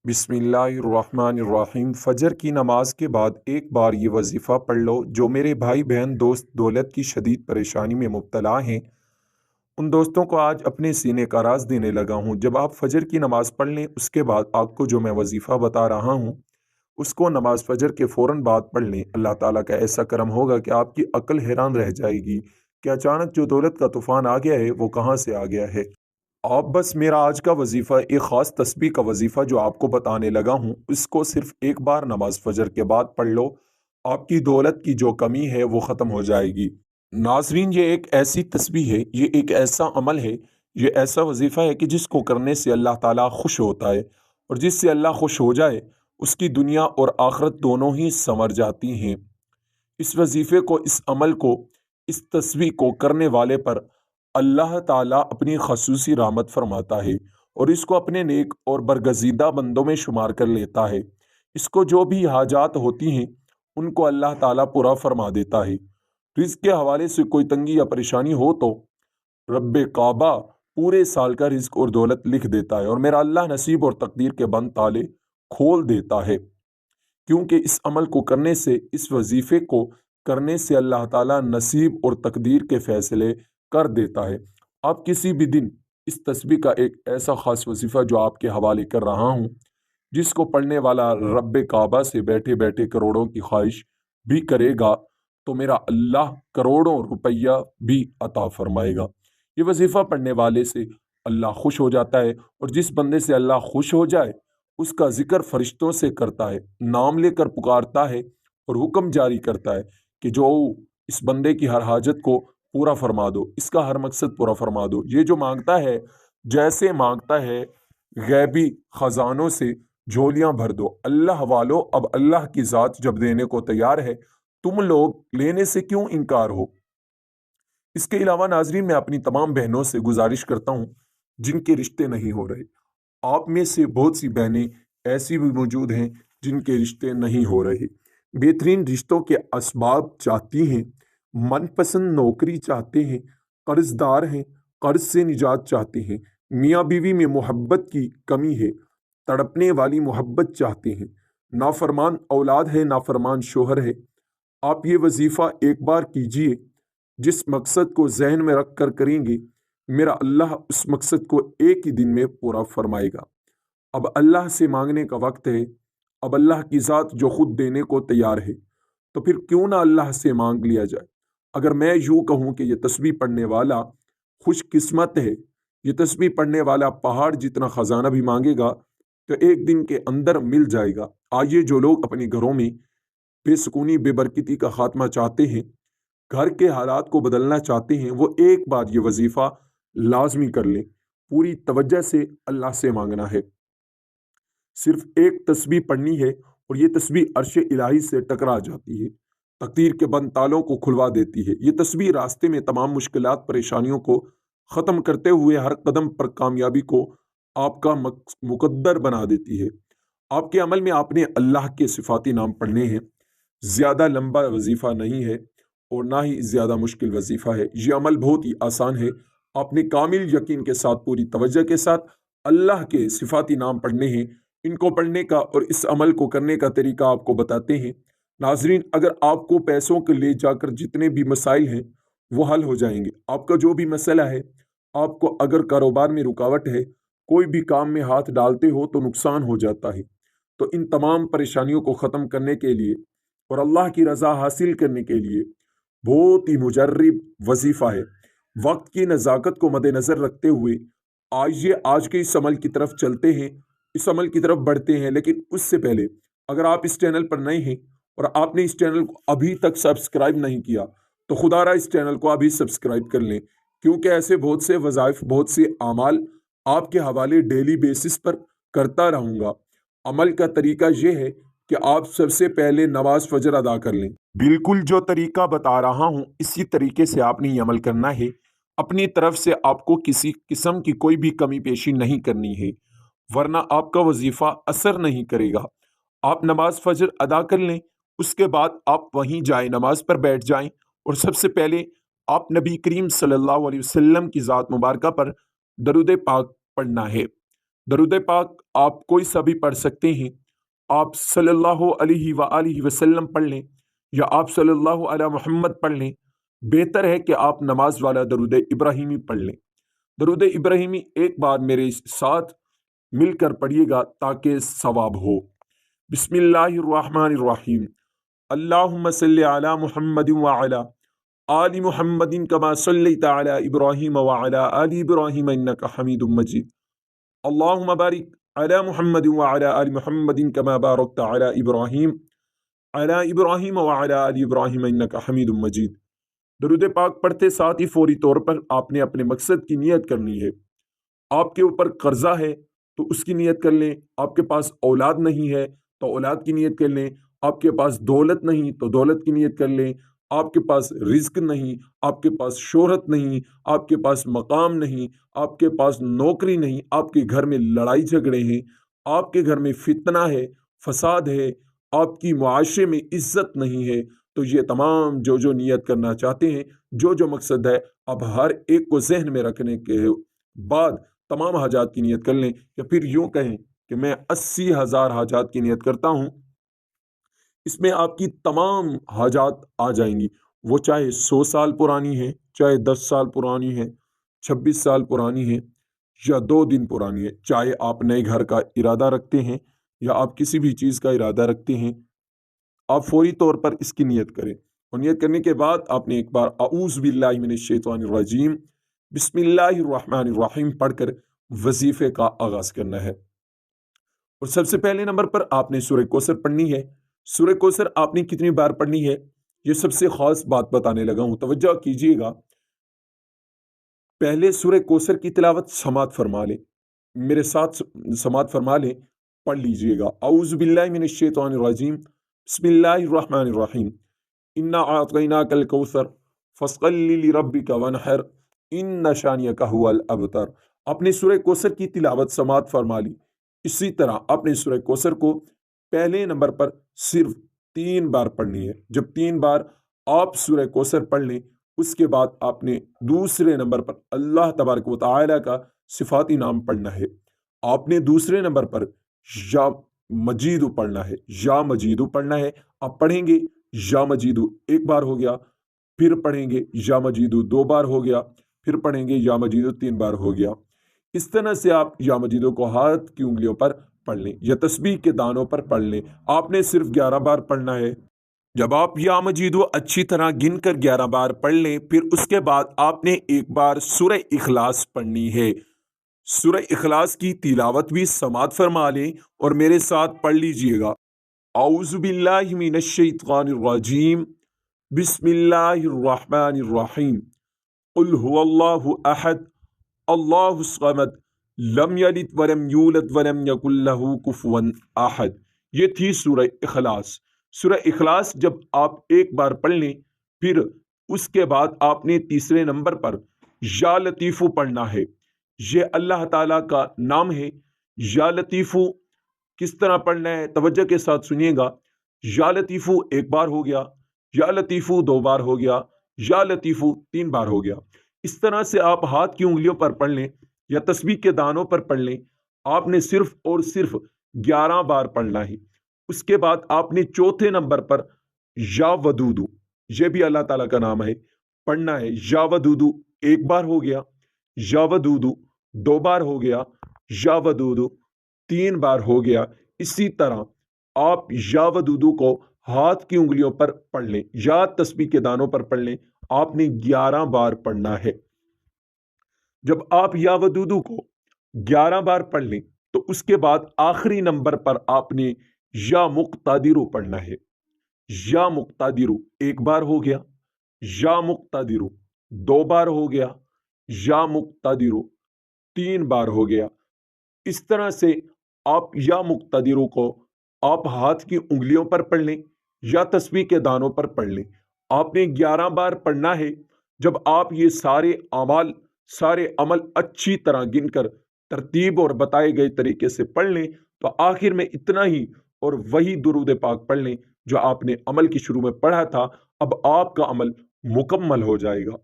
बिस्मिल्लाहिर्रहमानिर्रहीम। फजर की नमाज के बाद एक बार ये वजीफ़ा पढ़ लो। जो मेरे भाई बहन दोस्त दौलत की शदीद परेशानी में मुब्तला हैं, उन दोस्तों को आज अपने सीने का राज देने लगा हूँ। जब आप फजर की नमाज पढ़ लें, उसके बाद आपको जो मैं वजीफ़ा बता रहा हूँ, उसको नमाज फजर के फ़ौरन बाद पढ़ लें। अल्लाह ताला का ऐसा करम होगा कि आपकी अक्ल हैरान रह जाएगी कि अचानक जो दौलत का तूफ़ान आ गया है, वो कहाँ से आ गया है। आप बस मेरा आज का वजीफ़ा, एक ख़ास तस्बीह का वजीफ़ा जो आपको बताने लगा हूँ, इसको सिर्फ एक बार नमाज फजर के बाद पढ़ लो। आपकी दौलत की जो कमी है वो ख़त्म हो जाएगी। नाजरीन, ये एक ऐसी तस्बीह है, ये एक ऐसा अमल है, ये ऐसा वजीफ़ा है कि जिसको करने से अल्लाह ताला खुश होता है, और जिससे अल्लाह खुश हो जाए उसकी दुनिया और आखरत दोनों ही संवर जाती हैं। इस वजीफ़े को, इस अमल को, इस तस्बीह को करने वाले पर अल्लाह ताला अपनी खसूसी रहमत फरमाता है और इसको अपने नेक और बरगजीदा बंदों में शुमार कर लेता है। इसको जो भी हाजात होती हैं उनको अल्लाह ताला पूरा फरमा देता है। रिज़्क़ के हवाले से कोई तंगी या परेशानी हो तो रब्बे काबा पूरे साल का रिज़्क़ और दौलत लिख देता है, और मेरा अल्लाह नसीब और तकदीर के बंद ताले खोल देता है। क्योंकि इस अमल को करने से, इस वजीफ़े को करने से अल्लाह ताला नसीब और तकदीर के फ़ैसले कर देता है। आप किसी भी दिन इस तस्बीह का एक ऐसा ख़ास वजीफ़ा जो आपके हवाले कर रहा हूँ, जिसको पढ़ने वाला रब्बे काबा से बैठे बैठे करोड़ों की ख्वाहिश भी करेगा, तो मेरा अल्लाह करोड़ों रुपया भी अता फरमाएगा। ये वजीफ़ा पढ़ने वाले से अल्लाह खुश हो जाता है, और जिस बंदे से अल्लाह खुश हो जाए उसका जिक्र फरिश्तों से करता है, नाम लेकर पुकारता है और हुक्म जारी करता है कि जो इस बंदे की हर हाजत को पूरा फरमा दो, इसका हर मकसद पूरा फरमा दो। ये जो मांगता है, जैसे मांगता है, गैबी खजानों से झोलियां भर दो। अल्लाह वालों, अब अल्लाह की ज़ात जब देने को तैयार है, तुम लोग लेने से क्यों इनकार हो। इसके अलावा नाजरीन, मैं अपनी तमाम बहनों से गुजारिश करता हूँ जिनके रिश्ते नहीं हो रहे। आप में से बहुत सी बहनें ऐसी भी मौजूद हैं जिनके रिश्ते नहीं हो रहे, बेहतरीन रिश्तों के असबाब चाहती हैं, मनपसंद नौकरी चाहते हैं, कर्जदार हैं, कर्ज से निजात चाहते हैं, मियाँ बीवी में मोहब्बत की कमी है, तड़पने वाली मोहब्बत चाहते हैं, नाफरमान औलाद है, नाफरमान शोहर है। आप ये वजीफ़ा एक बार कीजिए। जिस मकसद को जहन में रख कर करेंगे, मेरा अल्लाह उस मकसद को एक ही दिन में पूरा फरमाएगा। अब अल्लाह से मांगने का वक्त है। अब अल्लाह की ज़ात जो खुद देने को तैयार है, तो फिर क्यों ना अल्लाह से मांग लिया जाए। अगर मैं यूँ कहूँ कि ये तस्बीह पढ़ने वाला खुशकिस्मत है, ये तस्बीह पढ़ने वाला पहाड़ जितना ख़जाना भी मांगेगा तो एक दिन के अंदर मिल जाएगा। आइए, जो लोग अपने घरों में बेसुकूनी बेबरकती का खात्मा चाहते हैं, घर के हालात को बदलना चाहते हैं, वो एक बार ये वजीफ़ा लाजमी कर लें। पूरी तवज्जो से अल्लाह से मांगना है। सिर्फ एक तस्बीह पढ़नी है और ये तस्बीह अर्श इलाही से टकरा जाती है, तकदीर के बंद तालों को खुलवा देती है। ये तस्बीह रास्ते में तमाम मुश्किलात परेशानियों को ख़त्म करते हुए हर कदम पर कामयाबी को आपका मुकद्दर बना देती है। आपके अमल में आपने अल्लाह के सिफाती नाम पढ़ने हैं। ज़्यादा लंबा वजीफ़ा नहीं है और ना ही ज़्यादा मुश्किल वजीफ़ा है। ये अमल बहुत ही आसान है। आपने कामिल यकीन के साथ, पूरी तवज्जो के साथ अल्लाह के सिफाती नाम पढ़ने हैं। इनको पढ़ने का और इस अमल को करने का तरीका आपको बताते हैं। नाजरीन, अगर आपको पैसों के ले जाकर जितने भी मसाइल हैं वो हल हो जाएंगे। आपका जो भी मसला है, आपको अगर कारोबार में रुकावट है, कोई भी काम में हाथ डालते हो तो नुकसान हो जाता है, तो इन तमाम परेशानियों को ख़त्म करने के लिए और अल्लाह की रज़ा हासिल करने के लिए बहुत ही मुजर्रिब वजीफ़ा है। वक्त की नज़ाकत को मद्देनज़र रखते हुए आइए आज के इस अमल की तरफ चलते हैं, इस अमल की तरफ बढ़ते हैं। लेकिन उससे पहले, अगर आप इस चैनल पर नए हैं और आपने इस चैनल को अभी तक सब्सक्राइब नहीं किया, तो खुदारा इस चैनल को अभी सब्सक्राइब कर लें, क्योंकि ऐसे बहुत से वज़ाइफ, बहुत से आमाल आपके हवाले डेली बेसिस पर करता रहूँगा। अमल का तरीका यह है कि आप सबसे पहले नमाज फजर अदा कर लें। बिल्कुल जो तरीका बता रहा हूँ, इसी तरीके से आपने ये अमल करना है। अपनी तरफ से आपको किसी किस्म की कोई भी कमी पेशी नहीं करनी है, वरना आपका वजीफ़ा असर नहीं करेगा। आप नमाज फजर अदा कर लें, उसके बाद आप वहीं जाएं, नमाज पर बैठ जाएं, और सबसे पहले आप नबी करीम सल्लल्लाहु अलैहि वसल्लम की ज़ात मुबारका पर दरूद पाक पढ़ना है। दरूद पाक आप कोई सा भी पढ़ सकते हैं। आप सल्लल्लाहु अलैहि वसल्लम पढ़ लें या आप सल्लल्लाहु अला मुहम्मद पढ़ लें। बेहतर है कि आप नमाज वाला दरूद इब्राहिमी पढ़ लें। दरूद इब्राहिमी एक बार मेरे साथ मिलकर पढ़िएगा ताकि सवाब हो। बिस्मिल्लाहिर्रहमानिर्रहीम। अल्लाहुम्मा सल्लि अला मुहम्मदिन व अला आलि मुहम्मदिन कमा सल्लैता अला इब्राहीम व अला आलि इब्राहीम इन्नका हमीदुम मजीद। अल्लाहुम्मा बारिक अला मुहम्मदिन व अला आलि मुहम्मदिन कमा बारकता अला इब्राहीम व अला आलि इब्राहीम इन्नका हमीदुम मजीद। दरूद पाक पढ़ते साथ ही फौरी तौर पर आपने अपने मकसद की नियत करनी है। आपके ऊपर कर्जा है तो उसकी नियत कर लें। आपके पास औलाद नहीं है तो औलाद की नियत कर लें। आपके पास दौलत नहीं तो दौलत की नियत कर लें। आपके पास रिज्क नहीं, आपके पास शोहरत नहीं, आपके पास मकाम नहीं, आपके पास नौकरी नहीं, आपके घर में लड़ाई झगड़े हैं, आपके घर में फितना है, फसाद है, आपकी मुआशरे में इज्जत नहीं है, तो ये तमाम जो जो नियत करना चाहते हैं, जो जो मकसद है, अब हर एक को जहन में रखने के बाद तमाम हाजात की नियत कर लें। या फिर यूं कहें कि मैं 80,000 हाजात की नियत करता हूं। इसमें आपकी तमाम हाजात आ जाएंगी। वो चाहे 100 साल पुरानी है, चाहे 10 साल पुरानी है, 26 साल पुरानी है या 2 दिन पुरानी है, चाहे आप नए घर का इरादा रखते हैं या आप किसी भी चीज़ का इरादा रखते हैं, आप फौरी तौर पर इसकी नियत करें। और नियत करने के बाद आपने एक बार अऊज़ु बिल्लाहि मिनश शैतानिर रजीम बिस्मिल्लाहिर्रहमानिर्रहीम पढ़कर वजीफे का आगाज करना है। और सबसे पहले नंबर पर आपने सूरह कौसर पढ़नी है। सूरह कौसर आपने कितनी बार पढ़नी है, ये सबसे खास बात बताने लगा हूं, तवज्जो कीजिएगा। पहले सूरह कौसर की तिलावत समात फरमा लें, मेरे साथ समात फरमा लें, पढ़ लीजिएगा। औज़ु बिल्लाहि मिनश शैतानिर रजीम बिस्मिल्लाहिर्रहमानिर रहीम इन्ना अअतैनाकल कौसर फस्सल्लि लिरब्बिका वनहर इन्ना शानियका हुवल अबतर। अपने सूरह कौसर की तिलावत समात फरमा ली। इसी तरह अपने सूरह कौसर को पहले नंबर पर सिर्फ 3 बार पढ़नी है। जब 3 बार आप सूरह कौसर पढ़ लें, उसके बाद आपने दूसरे नंबर पर अल्लाह तबारक व तआला का सिफाती नाम पढ़ना है। आपने दूसरे नंबर पर या मजीदु पढ़ना है, या मजीदु पढ़ना है। आप पढ़ेंगे या मजीदु एक बार हो गया, फिर पढ़ेंगे या मजीदु 2 बार हो गया, फिर पढ़ेंगे या मजीदु 3 बार हो गया। इस तरह से आप या मजीदों को हाथ की उंगलियों पर पढ़ लें या तस्बीह के दानों पर पढ़ लें। आपने सिर्फ 11 बार पढ़ना है। जब आप या मजीदो अच्छी तरह गिनकर 11 बार पढ़ लें, फिर उसके बाद आपने एक बार सूरह इखलास पढ़नी है। सूरह इखलास की तिलावत भी समात फरमा लें और मेरे साथ पढ़ लीजिएगा। औज़ु बिल्लाहि मिनश शैतानिर रजीम बिस्मिल्लाहिर्रहमानिर्रहीम कुल हुवल्लाहु अहद अल्लाहुस समद लम यलिद वलम यूलद वलम यकुल लहू कुफुवन अहद। ये थी सूरह इखलास। सूरह इखलास जब आप एक बार पढ़ लें, फिर उसके बाद आपने तीसरे नंबर पर या लतीफ़ु पढ़ना है। ये अल्लाह ताला का नाम है। या लतीफ़ु किस तरह पढ़ना है, तवज्जो के साथ सुनिएगा। या लतीफ़ु एक बार हो गया, या लतीफ़ु 2 बार हो गया, या लतीफ़ु 3 बार हो गया। इस तरह से आप हाथ की उंगलियों पर पढ़ लें या तस्बीह के दानों पर पढ़ लें। आपने सिर्फ और सिर्फ 11 बार पढ़ना है। उसके बाद आपने चौथे नंबर पर या वदूदू, यह भी अल्लाह ताला का नाम है, पढ़ना है। या वदूदू एक बार हो गया, या वदूदू 2 बार हो गया, या वदूदू 3 बार हो गया। इसी तरह आप या वदूदू को हाथ की उंगलियों पर पढ़ लें या तस्बीह के दानों पर पढ़ लें। आपने 11 बार पढ़ना है। जब आप या वदूदू को 11 बार पढ़ लें, तो उसके बाद आखिरी नंबर पर आपने या मुक्तादिरु पढ़ना है। या मुक्तादिरु एक बार हो गया, या मुक्तादिरु 2 बार हो गया, या मुक्तादिरु 3 बार हो गया। इस तरह से आप या मुक्तादिरु को आप हाथ की उंगलियों पर पढ़ लें या तस्बीह के दानों पर पढ़ लें। आपने 11 बार पढ़ना है। जब आप ये सारे अमल अच्छी तरह गिनकर तरतीब और बताए गए तरीके से पढ़ लें, तो आखिर में इतना ही और वही दुरूद पाक पढ़ लें जो आपने अमल की शुरू में पढ़ा था। अब आपका अमल मुकम्मल हो जाएगा।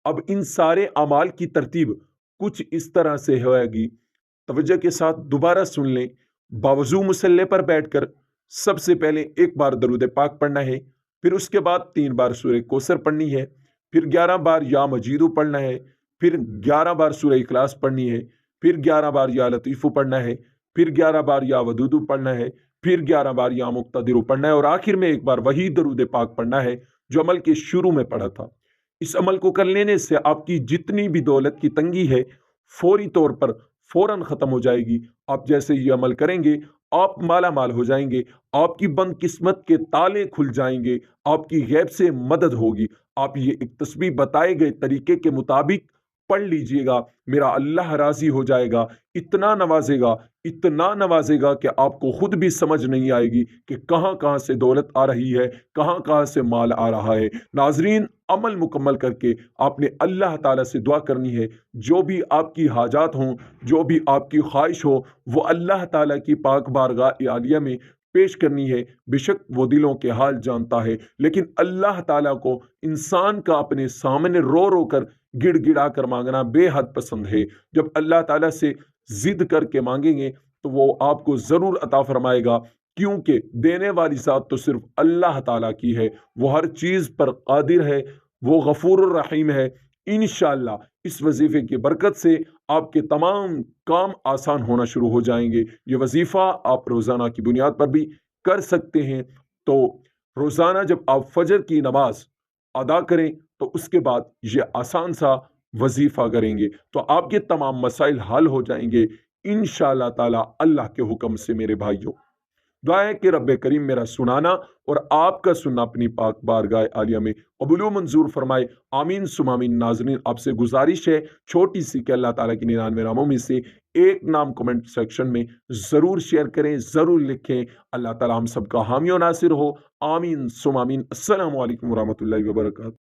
अब इन सारे अमाल की तरतीब कुछ इस तरह से होगी توجہ کے ساتھ دوبارہ سن لیں۔ باوضو مصلی پر بیٹھ کر سب سے پہلے ایک بار درود پاک پڑھنا ہے، پھر اس کے بعد 3 بار سورہ کوثر پڑھنی ہے، پھر 11 بار یا مجیدو پڑھنا ہے، پھر 11 بار سورہ اخلاص پڑھنی ہے، پھر 11 بار یا لطیفو پڑھنا ہے، پھر 11 بار یا ودودو پڑھنا ہے، پھر 11 بار یا مقتدرو پڑھنا ہے، اور آخر میں ایک بار وہی درود پاک پڑھنا ہے جو عمل کے شروع میں پڑھا تھا۔ اس عمل کو کر لینے سے آپ کی جتنی بھی دولت کی تنگی ہے فوری طور پر فوراً ختم ہو جائے گی۔ آپ جیسے یہ عمل کریں گے آپ مالا مال ہو جائیں گے، آپ کی بند قسمت کے تالے کھل جائیں گے، آپ کی غیب سے مدد ہوگی۔ آپ یہ ایک تسبیح بتائے گئے طریقے کے مطابق پڑھ لیجئے گا، میرا اللہ راضی ہو جائے گا، اتنا نوازے گا کہ آپ کو خود بھی سمجھ نہیں آئے گی کہ کہاں کہاں سے دولت آ رہی ہے، کہاں کہاں سے مال آ رہا ہے۔ ناظرین، عمل مکمل کر کے آپ نے اللہ تعالیٰ سے دعا کرنی ہے، جو بھی آپ کی حاجات ہوں، جو بھی آپ کی خواہش ہو، وہ اللہ تعالیٰ کی پاک بارگاہ عالیہ میں پیش کرنی ہے۔ بے شک وہ دلوں کے حال جانتا ہے، لیکن اللہ تعالیٰ کو انسان کا اپنے سامنے رو رو کر گڑ گڑا کر مانگنا بے حد پسند ہے۔ جب اللہ تعالیٰ سے ضد کر کے مانگیں گے تو وہ آپ کو ضرور عطا فرمائے گا، کیونکہ دینے والی ذات تو صرف اللہ تعالیٰ کی ہے، وہ ہر چیز پر قادر ہے، وہ غفور الرحیم ہے۔ انشاءاللہ اس وظیفے کی برکت سے آپ کے تمام کام آسان ہونا شروع ہو جائیں گے۔ یہ وظیفہ آپ روزانہ کی بنیاد پر بھی کر سکتے ہیں۔ تو روزانہ جب آپ فجر کی نماز ادا کریں تو اس کے بعد یہ آسان سا وظیفہ کریں گے تو آپ کے تمام مسائل حل ہو جائیں گے انشاءاللہ تعالی اللہ کے حکم سے۔ میرے بھائیوں، دعا ہے کہ رب کریم میرا سنانا اور آپ کا سننا اپنی پاک بارگاہ عالیہ میں قبول و منظور فرمائے، آمین ثم آمین۔ ناظرین، آپ سے گزارش ہے چھوٹی سی کہ اللہ تعالیٰ کی 99 ناموں میں سے ایک نام کمنٹ سیکشن میں ضرور شیئر کریں، ضرور لکھیں۔ اللہ تعالیٰ ہم سب کا حامی و ناصر ہو، آمین ثم آمین۔ السلام علیکم ورحمۃ اللہ وبرکاتہ۔